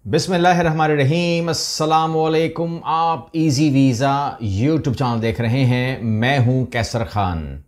बिस्मिल्लाहिर्रहमानिर्रहीम, अस्सलामुअलैकुम। आप इजी वीज़ा यूट्यूब चैनल देख रहे हैं। मैं हूं कैसर खान।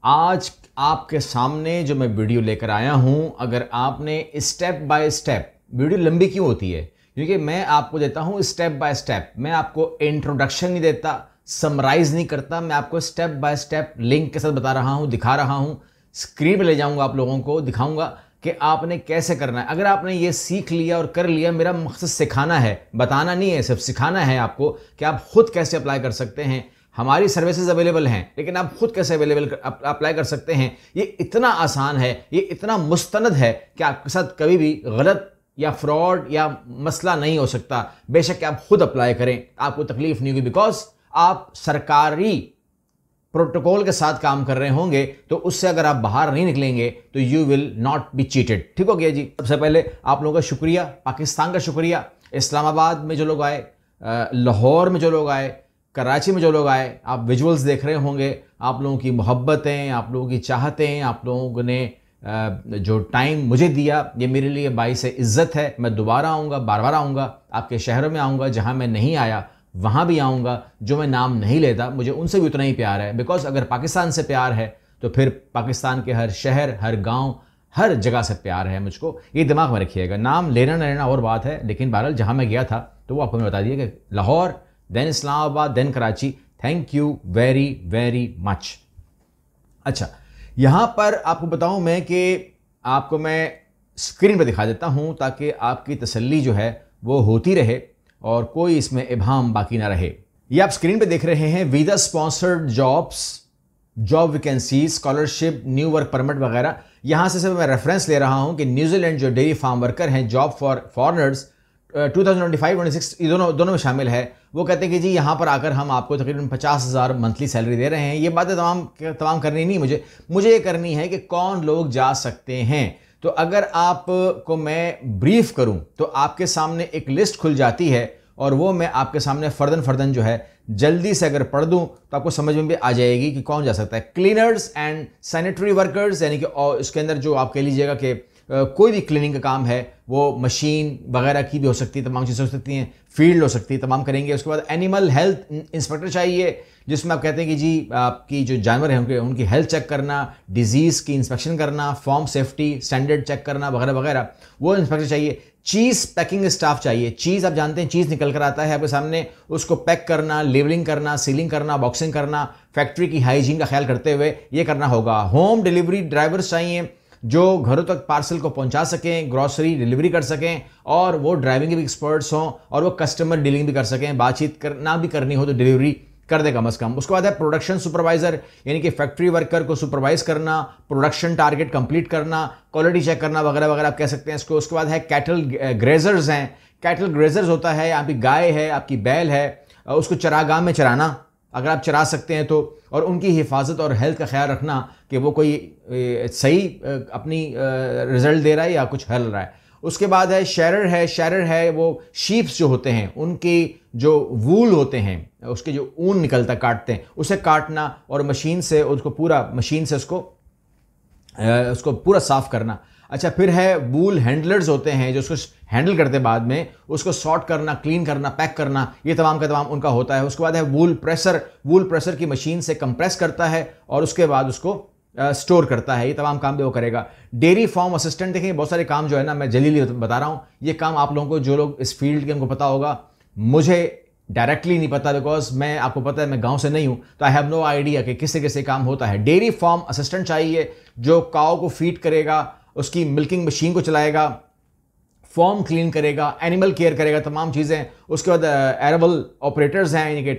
आज आपके सामने जो मैं वीडियो लेकर आया हूं, अगर आपने स्टेप बाय स्टेप, वीडियो लंबी क्यों होती है क्योंकि मैं आपको देता हूं स्टेप बाय स्टेप। मैं आपको इंट्रोडक्शन नहीं देता, समराइज नहीं करता, मैं आपको स्टेप बाय स्टेप लिंक के साथ बता रहा हूं, दिखा रहा हूं, स्क्रीन पे ले जाऊंगा, आप लोगों को दिखाऊंगा कि आपने कैसे करना है। अगर आपने ये सीख लिया और कर लिया, मेरा मकसद सिखाना है, बताना नहीं है, सिर्फ सिखाना है आपको कि आप खुद कैसे अप्लाई कर सकते हैं। हमारी सर्विसेज अवेलेबल हैं, लेकिन आप खुद कैसे अप्लाई कर सकते हैं। ये इतना आसान है, ये इतना मुस्तनद है कि आपके साथ कभी भी गलत या फ्रॉड या मसला नहीं हो सकता। बेशक आप खुद अप्लाई करें, आपको तकलीफ नहीं होगी, बिकॉज आप सरकारी प्रोटोकॉल के साथ काम कर रहे होंगे, तो उससे अगर आप बाहर नहीं निकलेंगे तो you will not be cheated. ठीक हो गया जी। सबसे पहले आप लोगों का शुक्रिया, पाकिस्तान का शुक्रिया। इस्लामाबाद में जो लोग आए, लाहौर में जो लोग आए, कराची में जो लोग आए, आप विजुअल्स देख रहे होंगे। आप लोगों की मोहब्बतें, आप लोगों की चाहतें, आप लोगों ने जो टाइम मुझे दिया, ये मेरे लिए बाइस इज़्ज़त है। मैं दोबारा आऊँगा, बार बार आऊँगा, आपके शहरों में आऊँगा, जहाँ मैं नहीं आया वहाँ भी आऊँगा। जो मैं नाम नहीं लेता, मुझे उनसे भी उतना ही प्यार है, बिकॉज अगर पाकिस्तान से प्यार है तो फिर पाकिस्तान के हर शहर, हर गांव, हर जगह से प्यार है मुझको। ये दिमाग में रखिएगा। नाम लेना न लेना और बात है, लेकिन बहरहाल जहाँ मैं गया था तो वो आपको मैंने बता दिया कि Lahore, then Islamabad, then Karachi. Thank you very very much. अच्छा, यहाँ पर आपको बताऊँ मैं कि आपको मैं स्क्रीन पर दिखा देता हूँ ताकि आपकी तसल्ली जो है वो होती रहे और कोई इसमें इबाम बाकी ना रहे। ये आप स्क्रीन पे देख रहे हैं visa sponsored jobs, job vacancy, scholarship, new work permit वगैरह। यहाँ से मैं रेफरेंस ले रहा हूँ कि न्यूजीलैंड जो डेयरी फार्म वर्कर हैं, जॉब फॉर फॉरनर्स 2025-26 दोनों में शामिल है। वो कहते हैं कि जी यहाँ पर आकर हम आपको तकरीबन 50,000 मंथली सैलरी दे रहे हैं। ये बातें तमाम करनी नहीं मुझे ये करनी है कि कौन लोग जा सकते हैं। तो अगर आपको मैं ब्रीफ करूं तो आपके सामने एक लिस्ट खुल जाती है और वो मैं आपके सामने फर्दन जो है जल्दी से अगर पढ़ दूं तो आपको समझ में भी आ जाएगी कि कौन जा सकता है। क्लीनर्स एंड सैनिटरी वर्कर्स, यानी कि इसके अंदर जो आप कह लीजिएगा कि कोई भी क्लीनिंग का काम है, वो मशीन वगैरह की भी हो सकती है, तमाम चीज़ें हो सकती हैं, फील्ड हो सकती है, तमाम करेंगे। उसके बाद एनिमल हेल्थ इंस्पेक्टर चाहिए, जिसमें आप कहते हैं कि जी आपकी जो जानवर हैं उनकी हेल्थ चेक करना, डिजीज़ की इंस्पेक्शन करना, फॉर्म सेफ्टी स्टैंडर्ड चेक करना वगैरह वगैरह, वो इंस्पेक्टर चाहिए। चीज़ पैकिंग स्टाफ चाहिए। चीज़ आप जानते हैं, चीज़ निकल कर आता है आपके सामने, उसको पैक करना, लेबलिंग करना, सीलिंग करना, बॉक्सिंग करना, फैक्ट्री की हाइजीन का ख्याल करते हुए ये करना होगा। होम डिलीवरी ड्राइवर्स चाहिए जो घरों तक पार्सल को पहुंचा सकें, ग्रॉसरी डिलीवरी कर सकें, और वो ड्राइविंग के भी एक्सपर्ट्स हों और वो कस्टमर डीलिंग भी कर सकें, बातचीत करना भी करनी हो तो डिलीवरी कर दे कम अज़ कम। उसके बाद है प्रोडक्शन सुपरवाइजर, यानी कि फैक्ट्री वर्कर को सुपरवाइज करना, प्रोडक्शन टारगेट कंप्लीट करना, क्वालिटी चेक करना वगैरह वगैरह आप कह सकते हैं इसको। उसके बाद है कैटल ग्रेजर्स हैं। कैटल ग्रेजर्स होता है, आपकी गाय है, आपकी बैल है, उसको चरागाह में चराना, अगर आप चरा सकते हैं तो, और उनकी हिफाजत और हेल्थ का ख्याल रखना कि वो कोई सही अपनी रिजल्ट दे रहा है या कुछ हल रहा है। उसके बाद है शेरर है वो शीप्स जो होते हैं उनकी जो वूल होते हैं, उसके जो ऊन निकलता काटते हैं, उसे काटना और मशीन से उसको पूरा साफ करना। अच्छा, फिर है वूल हैंडलर्स होते हैं जो उसको हैंडल करते बाद में उसको सॉर्ट करना, क्लीन करना, पैक करना, ये तमाम का तमाम उनका होता है। उसके बाद है वूल प्रेसर की मशीन से कंप्रेस करता है और उसके बाद उसको स्टोर करता है। ये तमाम काम भी वो करेगा। डेयरी फार्म असिस्टेंट, देखेंगे बहुत सारे काम जो है ना, मैं जल्दी बता रहा हूँ, ये काम आप लोगों को, जो लोग इस फील्ड के उनको पता होगा, मुझे डायरेक्टली नहीं पता, बिकॉज मैं, आपको पता है मैं गांव से नहीं हूं, तो आई हैव नो आइडिया कि किस तरीके से काम होता है। डेयरी फार्म असिस्टेंट चाहिए जो काऊ को फीड करेगा, उसकी मिल्किंग मशीन को चलाएगा, फॉर्म क्लीन करेगा, एनिमल केयर करेगा, तमाम चीज़ें। उसके बाद एरेबल ऑपरेटर्स हैं, यानी कि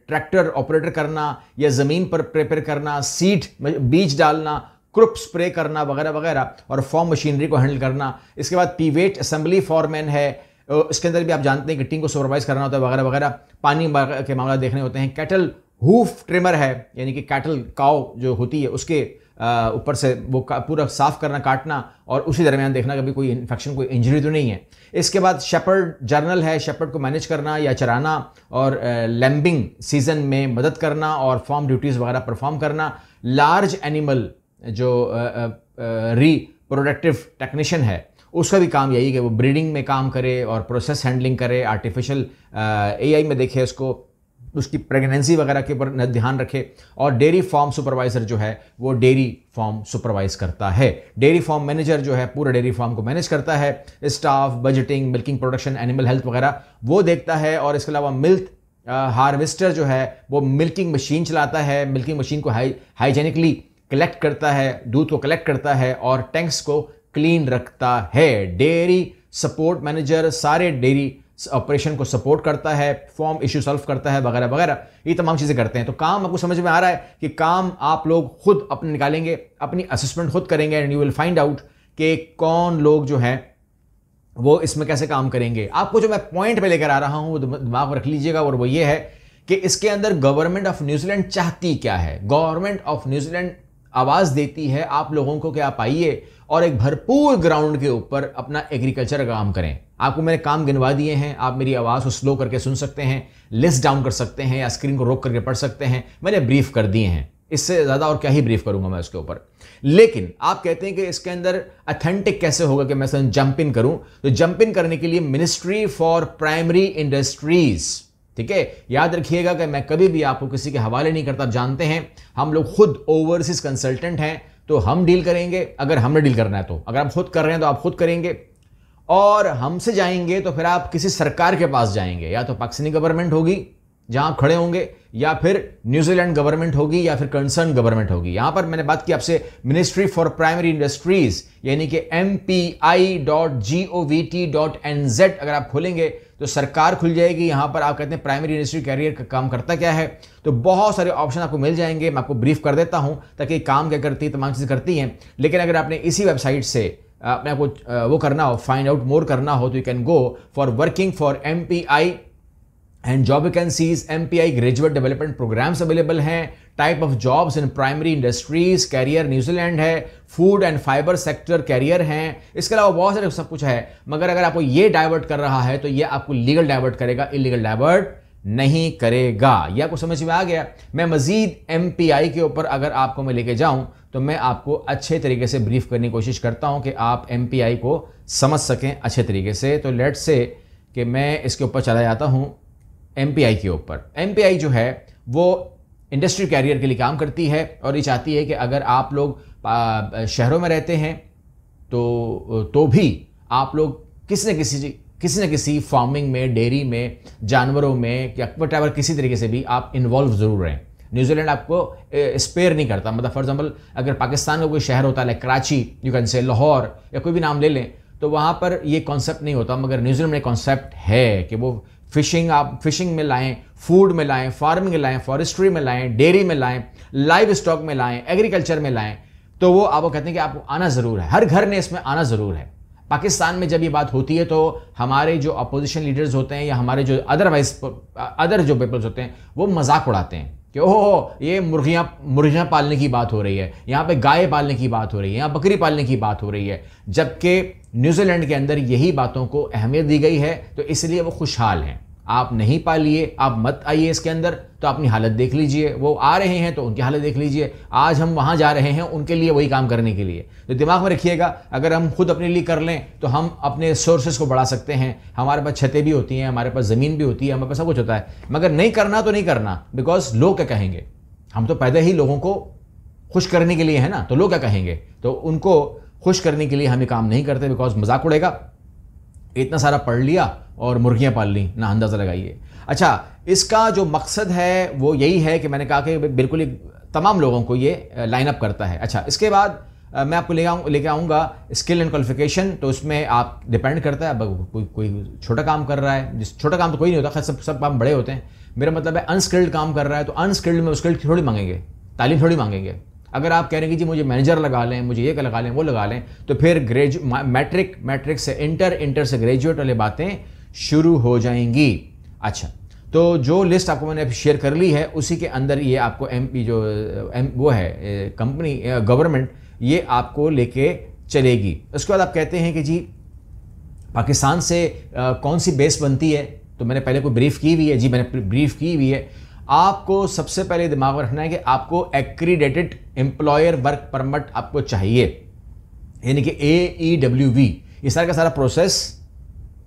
ट्रैक्टर ऑपरेटर करना या ज़मीन पर प्रिपेयर करना, सीड बीज डालना, क्रॉप स्प्रे करना वगैरह वगैरह, और फॉर्म मशीनरी को हैंडल करना। इसके बाद पीवेट असेंबली फॉरमैन है, इसके अंदर भी आप जानते हैं कि टीम को सुपरवाइज करना होता है वगैरह वगैरह, पानी के मामला देखने होते हैं। कैटल हूफ ट्रिमर है, यानी कि कैटल काव जो होती है उसके ऊपर से वो पूरा साफ करना, काटना, और उसी दरमियान देखना कभी कोई इन्फेक्शन, कोई इंजरी तो नहीं है। इसके बाद शेपर्ड जर्नल है, शेपर्ड को मैनेज करना या चराना और लैम्बिंग सीजन में मदद करना और फार्म ड्यूटीज़ वगैरह परफॉर्म करना। लार्ज एनिमल जो रिप्रोडक्टिव टेक्नीशियन है, उसका भी काम यही है कि वो ब्रीडिंग में काम करे और प्रोसेस हैंडलिंग करे, आर्टिफिशियल AI में देखे उसको, उसकी प्रेगनेंसी वगैरह के ऊपर ध्यान रखे। और डेयरी फार्म सुपरवाइजर जो है वो डेयरी फार्म सुपरवाइज करता है। डेयरी फार्म मैनेजर जो है पूरे डेयरी फार्म को मैनेज करता है। Staff, budgeting, milking production, animal health वगैरह वो देखता है। और इसके अलावा मिल्क हार्वेस्टर जो है वो मिल्किंग मशीन चलाता है, मिल्किंग मशीन को हाइजेनिकली कलेक्ट करता है, दूध को कलेक्ट करता है और टैंक्स को क्लीन रखता है। डेयरी सपोर्ट मैनेजर सारे डेयरी ऑपरेशन को सपोर्ट करता है, फॉर्म इश्यू सॉल्व करता है वगैरह वगैरह, ये तमाम चीज़ें करते हैं। तो काम आपको समझ में आ रहा है कि काम आप लोग खुद अपने निकालेंगे, अपनी असेसमेंट खुद करेंगे and you will find out कि कौन लोग जो हैं वो इसमें कैसे काम करेंगे। आपको जो मैं पॉइंट पे लेकर आ रहा हूं वो दिमाग में रख लीजिएगा, और वो ये है कि इसके अंदर गवर्नमेंट ऑफ न्यूजीलैंड चाहती क्या है। गवर्नमेंट ऑफ न्यूजीलैंड आवाज़ देती है आप लोगों को कि आप आइए और एक भरपूर ग्राउंड के ऊपर अपना एग्रीकल्चर का काम करें। आपको मैंने काम गिनवा दिए हैं, आप मेरी आवाज़ को स्लो करके सुन सकते हैं, लिस्ट डाउन कर सकते हैं या स्क्रीन को रोक करके पढ़ सकते हैं। मैंने ब्रीफ कर दिए हैं, इससे ज़्यादा और क्या ही ब्रीफ करूंगा मैं उसके ऊपर। लेकिन आप कहते हैं कि इसके अंदर अथेंटिक कैसे होगा कि मैं जंप इन करूं, तो जंप इन करने के लिए मिनिस्ट्री फॉर प्राइमरी इंडस्ट्रीज, ठीक है, याद रखिएगा कि मैं कभी भी आपको किसी के हवाले नहीं करता। जानते हैं हम लोग खुद ओवरसीज कंसल्टेंट हैं, तो हम डील करेंगे अगर हमने डील करना है तो। अगर आप खुद कर रहे हैं तो आप खुद करेंगे, और हमसे जाएंगे तो फिर आप किसी सरकार के पास जाएंगे, या तो पाकिस्तानी गवर्नमेंट होगी जहां आप खड़े होंगे, या फिर न्यूजीलैंड गवर्नमेंट होगी, या फिर कंसर्न गवर्नमेंट होगी। यहां पर मैंने बात की आपसे मिनिस्ट्री फॉर प्राइमरी इंडस्ट्रीज यानी कि mpi.govt.nz अगर आप खोलेंगे तो सरकार खुल जाएगी। यहां पर आप कहते हैं प्राइमरी इंडस्ट्री कैरियर का काम करता क्या है, तो बहुत सारे ऑप्शन आपको मिल जाएंगे। मैं आपको ब्रीफ कर देता हूं ताकि काम क्या करती है, तमाम चीज़ें करती हैं। लेकिन अगर आपने इसी वेबसाइट से अपने आपको वो करना हो, फाइंड आउट मोर करना हो, तो you can go for working for MPI and job vacancies. MPI graduate development programmes available हैं। Type of jobs in primary industries, career New Zealand है, food and fibre sector career हैं। इसके अलावा बहुत सारे सब कुछ है, मगर अगर आपको ये डाइवर्ट कर रहा है तो ये आपको लीगल डाइवर्ट करेगा, इलीगल डाइवर्ट नहीं करेगा। यह आपको समझ में आ गया। मैं मजीद MPI के ऊपर अगर आपको मैं लेके जाऊं तो मैं आपको अच्छे तरीके से ब्रीफ करने की कोशिश करता हूं कि आप MPI को समझ सकें अच्छे तरीके से। तो लेट्स से कि मैं इसके ऊपर चला जाता हूं MPI के ऊपर। MPI जो है वो इंडस्ट्री कैरियर के लिए काम करती है और ये चाहती है कि अगर आप लोग शहरों में रहते हैं तो भी आप लोग किसी न किसी फार्मिंग में, डेयरी में, जानवरों में या वटएवर किसी तरीके से भी आप इन्वॉल्व ज़रूर रहें। न्यूजीलैंड आपको स्पेयर नहीं करता। मतलब फॉर एग्जांपल अगर पाकिस्तान का कोई शहर होता है like Karachi, you can say Lahore या कोई भी नाम ले लें, तो वहाँ पर ये कॉन्सेप्ट नहीं होता। मगर न्यूजीलैंड में कॉन्सेप्ट है कि वो आप फिशिंग में लाएं, फूड में लाएं, फार्मिंग में लाएं, फॉरेस्ट्री में लाएं, डेयरी में लाएं, लाइव स्टॉक में लाएं, एग्रीकल्चर में लाएं। तो वो आपको कहते हैं कि आपको आना ज़रूर है, हर घर ने इसमें आना ज़रूर है। पाकिस्तान में जब ये बात होती है तो हमारे जो अपोजिशन लीडर्स होते हैं या हमारे जो अदर जो पीपल्स होते हैं वो मजाक उड़ाते हैं कि ओहो ये मुर्गियाँ पालने की बात हो रही है, यहाँ पे गाय पालने की बात हो रही है, यहाँ बकरी पालने की बात हो रही है। जबकि न्यूजीलैंड के अंदर यही बातों को अहमियत दी गई है, तो इसलिए वो खुशहाल हैं। आप नहीं पालिए, आप मत आइए इसके अंदर, तो अपनी हालत देख लीजिए। वो आ रहे हैं तो उनकी हालत देख लीजिए। आज हम वहाँ जा रहे हैं उनके लिए वही काम करने के लिए। तो दिमाग में रखिएगा, अगर हम खुद अपने लिए कर लें तो हम अपने सोर्सेज को बढ़ा सकते हैं। हमारे पास छतें भी होती हैं, हमारे पास ज़मीन भी होती है, हमारे पास सब कुछ होता है। मगर नहीं करना तो नहीं करना, बिकॉज लोग क्या कहेंगे। हम तो पैदा ही लोगों को खुश करने के लिए है ना, तो लोग क्या कहेंगे। तो उनको खुश करने के लिए हम ये काम नहीं करते, बिकॉज मजाक उड़ेगा। इतना सारा पढ़ लिया और मुर्गियां पाल ली ना, अंदाज़ा लगाइए। अच्छा, इसका जो मकसद है वो यही है कि मैंने कहा कि बिल्कुल तमाम लोगों को ये लाइन अप करता है। अच्छा, इसके बाद मैं आपको लेके आऊँगा स्किल एंड क्वालिफिकेशन। तो उसमें आप डिपेंड करता है, अब कोई छोटा काम कर रहा है, जिस छोटा काम तो कोई नहीं होता, खैर सब काम बड़े होते हैं। मेरा मतलब है अनस्किल्ड काम कर रहा है तो अनस्किल्ड में स्किल्ड थोड़ी मांगेंगे, तालीम थोड़ी मांगेंगे। अगर आप कह रहे हैं कि जी मुझे मैनेजर लगा लें, मुझे ये लगा लें, वो लगा लें, तो फिर मैट्रिक से इंटर से ग्रेजुएट वाली बातें शुरू हो जाएंगी। अच्छा, तो जो लिस्ट आपको मैंने शेयर कर ली है उसी के अंदर ये आपको वो है कंपनी गवर्नमेंट ये आपको लेके चलेगी। उसके बाद आप कहते हैं कि जी पाकिस्तान से कौन सी बेस बनती है, तो मैंने पहले कोई ब्रीफ की हुई है। जी मैंने ब्रीफ की हुई है। आपको सबसे पहले दिमाग में रखना है कि आपको एक्रीडेटेड एम्प्लॉयर वर्क परमिट आपको चाहिए, यानी कि AEWV। ये सारा का सारा प्रोसेस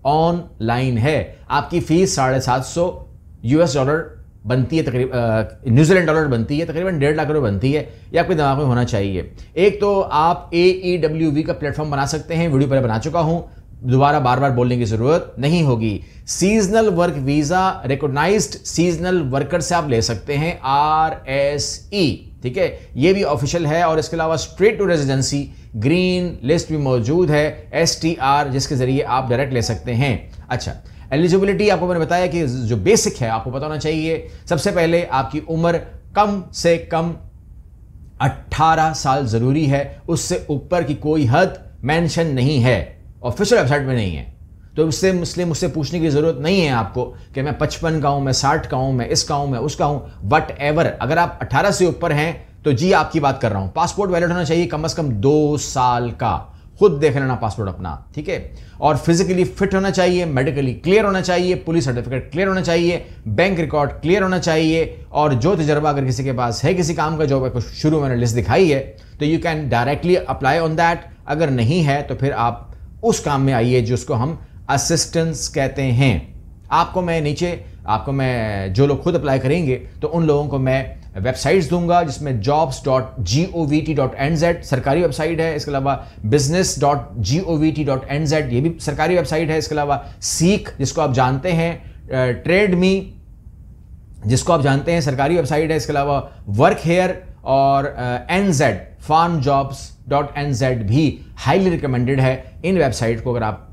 ऑनलाइन है। आपकी फीस $750 बनती है, तकरीबन न्यूजीलैंड डॉलर बनती है, तकरीबन 1.5 लाख रुपए बनती है। ये आपके दिमाग में होना चाहिए। एक तो आप AEWV का प्लेटफॉर्म बना सकते हैं, वीडियो पहले बना चुका हूं, दोबारा बार बार बोलने की जरूरत नहीं होगी। Seasonal work visa recognised seasonal worker से आप ले सकते हैं, RSE, ठीक है, ये भी ऑफिशियल है। और इसके अलावा straight to residency green list भी मौजूद है, STR, जिसके जरिए आप डायरेक्ट ले सकते हैं। अच्छा, एलिजिबिलिटी आपको मैंने बताया कि जो बेसिक है आपको पता होना चाहिए। सबसे पहले आपकी उम्र कम से कम 18 साल जरूरी है, उससे ऊपर की कोई हद मेंशन नहीं है, ऑफिशियल वेबसाइट में नहीं है। तो इससे मुझसे पूछने की जरूरत नहीं है आपको कि मैं 55 का हूं, मैं 60 का हूं, मैं इसका हूं, मैं उसका हूं, वट एवर। अगर आप 18 से ऊपर हैं तो जी आपकी बात कर रहा हूं। पासपोर्ट वैलिड होना चाहिए कम से कम 2 साल का, खुद देख लेना पासपोर्ट अपना, ठीक है। और फिजिकली फिट होना चाहिए, मेडिकली क्लियर होना चाहिए, पुलिस सर्टिफिकेट क्लियर होना चाहिए, बैंक रिकॉर्ड क्लियर होना चाहिए। और जो तजर्बा अगर किसी के पास है किसी काम का, जो शुरू में मैंने लिस्ट दिखाई है, तो you can directly apply on that. अगर नहीं है तो फिर आप उस काम में आइए जिसको हम असिस्टेंस कहते हैं। आपको मैं जो लोग खुद अप्लाई करेंगे तो उन लोगों को मैं वेबसाइट्स दूंगा, जिसमें jobs.govt.nz सरकारी वेबसाइट है। इसके अलावा business.govt.nz ये भी सरकारी वेबसाइट है। इसके अलावा सीख, जिसको आप जानते हैं, ट्रेड मी, जिसको आप जानते हैं, सरकारी वेबसाइट है। इसके अलावा वर्क हेयर और NZ farmjobs.nz भी हाईली रिकमेंडेड है। इन वेबसाइट को अगर आप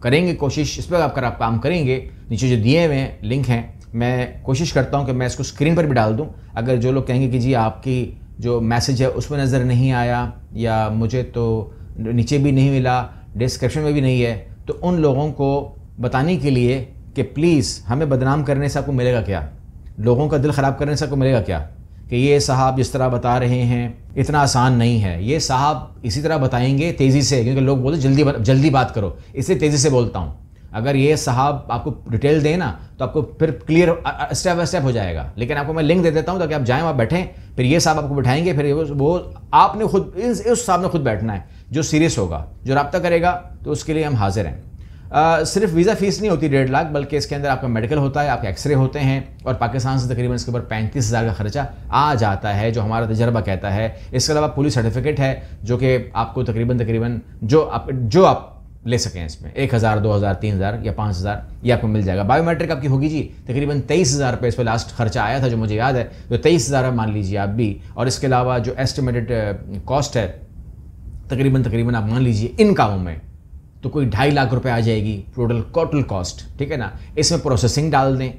करेंगे कोशिश, इस पर अगर आप काम करेंगे, नीचे जो दिए हुए लिंक हैं, मैं कोशिश करता हूं कि मैं इसको स्क्रीन पर भी डाल दूं। अगर जो लोग कहेंगे कि जी आपकी जो मैसेज है उसमें नज़र नहीं आया या मुझे तो नीचे भी नहीं मिला, डिस्क्रिप्शन में भी नहीं है, तो उन लोगों को बताने के लिए कि प्लीज़ हमें बदनाम करने से आपको मिलेगा क्या, लोगों का दिल ख़राब करने से आपको मिलेगा क्या, कि ये साहब जिस तरह बता रहे हैं इतना आसान नहीं है। ये साहब इसी तरह बताएंगे तेज़ी से, क्योंकि लोग बोलते जल्दी बात करो, इसलिए तेज़ी से बोलता हूँ। अगर ये साहब आपको डिटेल दें ना तो आपको फिर क्लियर स्टेप बाय स्टेप हो जाएगा। लेकिन आपको मैं लिंक दे देता हूँ ताकि आप जाएँ, वहाँ बैठें, फिर ये साहब आपको बिठाएंगे, फिर वो आपने खुद उस साहब ने खुद बैठना है जो सीरियस होगा, जो रब्ता करेगा, तो उसके लिए हम हाजिर हैं। सिर्फ वीज़ा फीस नहीं होती 1.5 लाख, बल्कि इसके अंदर आपका मेडिकल होता है, आपके एक्सरे होते हैं, और पाकिस्तान से तकरीबन इसके ऊपर 35,000 का खर्चा आ जाता है, जो हमारा तजर्बा कहता है। इसके अलावा पुलिस सर्टिफिकेट है जो कि आपको तकरीबन जो आप ले सकें, इसमें 1,000, 2,000, 3,000 या 5,000 ये आपको मिल जाएगा। बायोमेट्रिक आपकी होगी जी तकरीबन 23,000 रुपये, इस पर लास्ट खर्चा आया था जो मुझे याद है, तो 23,000 मान लीजिए आप भी। और इसके अलावा जो एस्टिमेटेड कॉस्ट है तकरीबन आप मान लीजिए इन कामों में तो कोई 2.5 लाख रुपए आ जाएगी टोटल कॉस्ट, ठीक है ना। इसमें प्रोसेसिंग डाल दें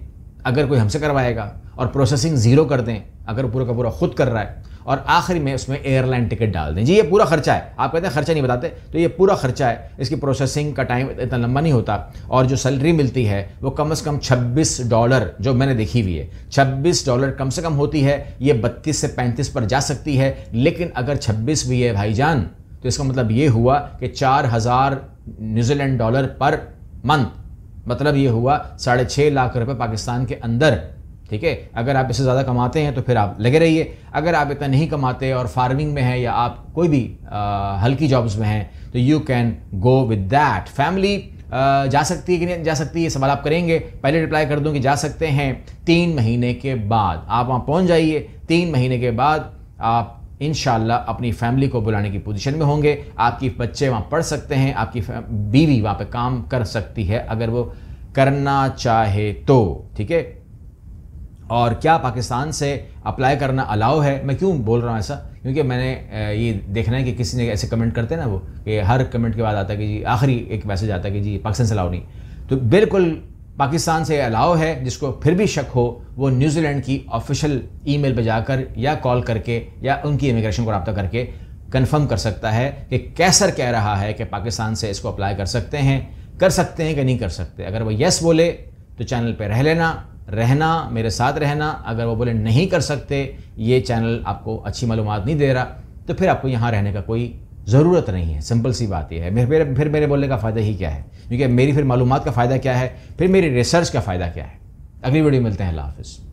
अगर कोई हमसे करवाएगा, और प्रोसेसिंग ज़ीरो कर दें अगर पूरा का पूरा खुद कर रहा है, और आखिरी में उसमें एयरलाइन टिकट डाल दें। जी ये पूरा खर्चा है, आप कहते हैं खर्चा नहीं बताते, तो ये पूरा खर्चा है। इसकी प्रोसेसिंग का टाइम इतना लंबा नहीं होता, और जो सैलरी मिलती है वो कम से कम $26 जो मैंने देखी हुई है, $26 कम से कम होती है। ये 32 से 35 पर जा सकती है, लेकिन अगर 26 भी है भाईजान तो इसका मतलब ये हुआ कि 4,000 न्यूजीलैंड डॉलर पर मंथ, मतलब ये हुआ 6.5 लाख रुपए पाकिस्तान के अंदर, ठीक है। अगर आप इससे ज़्यादा कमाते हैं तो फिर आप लगे रहिए, अगर आप इतना नहीं कमाते और फार्मिंग में हैं या आप कोई भी हल्की जॉब्स में हैं तो you can go with that. Family जा सकती है कि नहीं जा सकती, ये सवाल आप करेंगे, पहले रिप्लाई कर दूं कि जा सकते हैं 3 महीने के बाद। आप वहाँ पहुँच जाइए, 3 महीने के बाद आप इंशाल्लाह अपनी फैमिली को बुलाने की पोजीशन में होंगे। आपकी बच्चे वहाँ पढ़ सकते हैं, आपकी बीवी वहाँ पे काम कर सकती है अगर वो करना चाहे तो, ठीक है। और क्या पाकिस्तान से अप्लाई करना अलाउ है? मैं क्यों बोल रहा हूँ ऐसा, क्योंकि मैंने ये देखना है कि किसी ने ऐसे कमेंट करते हैं ना, वो कि हर कमेंट के बाद आता है कि जी आखिरी एक मैसेज आता है कि जी पाकिस्तान से अलाउ नहीं। तो बिल्कुल पाकिस्तान से अलाउ है। जिसको फिर भी शक हो वो न्यूजीलैंड की ऑफिशियल ईमेल पे जाकर या कॉल करके या उनकी इमिग्रेशन को रब्ता करके कंफर्म कर सकता है कि कैसर कह रहा है कि पाकिस्तान से इसको अप्लाई कर सकते हैं कि नहीं कर सकते। अगर वो यस बोले तो चैनल पे रहना मेरे साथ रहना। अगर वो बोले नहीं कर सकते, ये चैनल आपको अच्छी मालूमात नहीं दे रहा, तो फिर आपको यहाँ रहने का कोई ज़रूरत नहीं है। सिंपल सी बात यह है। फिर मेरे बोलने का फ़ायदा ही क्या है, क्योंकि मेरी फिर मालूमात का फ़ायदा क्या है, फिर मेरी रिसर्च का फ़ायदा क्या है। अगली वीडियो मिलते हैं। अल्लाह हाफ़िज़।